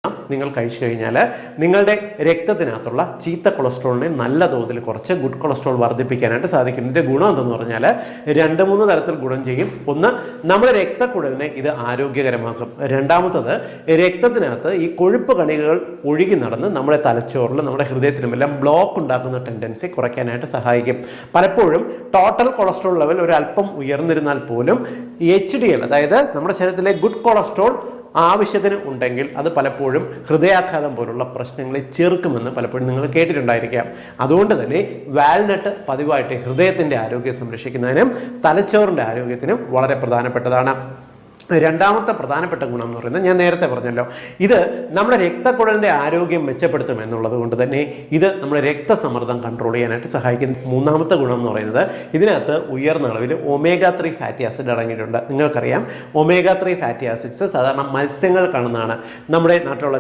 എണ്ണം നിങ്ങൾ കഴിച്ചു കഴിഞ്ഞാൽ നിങ്ങളുടെ രക്തത്തിനകത്തുള്ള ചീത്ത കൊളസ്ട്രോളിനെ നല്ല തോതിൽ കുറച്ച് ഗുഡ് കൊളസ്ട്രോൾ വർദ്ധിപ്പിക്കാനായിട്ട് സാധിക്കും. ഇതിൻ്റെ ഗുണം എന്തെന്ന് പറഞ്ഞാൽ 2-3 തരത്തിൽ ഗുണം ചെയ്യും. ഒന്ന്, നമ്മുടെ രക്തക്കുഴലിനെ ഇത് ആരോഗ്യകരമാക്കും. രണ്ടാമത്തത്, രക്തത്തിനകത്ത് ഈ കൊഴുപ്പ് കണികകൾ ഒഴുകി നടന്ന് നമ്മുടെ തലച്ചോറിലും നമ്മുടെ ഹൃദയത്തിലുമെല്ലാം ബ്ലോക്ക് ഉണ്ടാക്കുന്ന ടെൻഡൻസി കുറയ്ക്കാനായിട്ട് സഹായിക്കും. പലപ്പോഴും ടോട്ടൽ കൊളസ്ട്രോൾ ലെവൽ ഒരു അല്പം ഉയർന്നിരുന്നാൽ പോലും HDL, അതായത് നമ്മുടെ ശരീരത്തിലെ ഗുഡ് കൊളസ്ട്രോൾ ആവശ്യത്തിന് ഉണ്ടെങ്കിൽ അത് പലപ്പോഴും ഹൃദയാഘാതം പോലുള്ള പ്രശ്നങ്ങളെ ചെറുക്കുമെന്ന് പലപ്പോഴും നിങ്ങൾ കേട്ടിട്ടുണ്ടായിരിക്കാം. അതുകൊണ്ട് തന്നെ വാൽനട്ട് പതിവായിട്ട് ഹൃദയത്തിൻ്റെ ആരോഗ്യം സംരക്ഷിക്കുന്നതിനും തലച്ചോറിൻ്റെ ആരോഗ്യത്തിനും വളരെ പ്രധാനപ്പെട്ടതാണ്. രണ്ടാമത്തെ പ്രധാനപ്പെട്ട ഗുണം എന്ന് പറയുന്നത് ഞാൻ നേരത്തെ പറഞ്ഞല്ലോ, ഇത് നമ്മുടെ രക്തക്കുഴലിൻ്റെ ആരോഗ്യം മെച്ചപ്പെടുത്തും എന്നുള്ളത് കൊണ്ട് തന്നെ ഇത് നമ്മുടെ രക്തസമ്മർദ്ദം കൺട്രോൾ ചെയ്യാനായിട്ട് സഹായിക്കും. മൂന്നാമത്തെ ഗുണം എന്ന് പറയുന്നത് ഇതിനകത്ത് ഉയർന്ന അളവിൽ omega-3 ഫാറ്റി ആസിഡ് അടങ്ങിയിട്ടുണ്ട്. നിങ്ങൾക്കറിയാം omega-3 ഫാറ്റി ആസിഡ്സ് സാധാരണ മത്സ്യങ്ങൾ കാണുന്നതാണ്. നമ്മുടെ നാട്ടിലുള്ള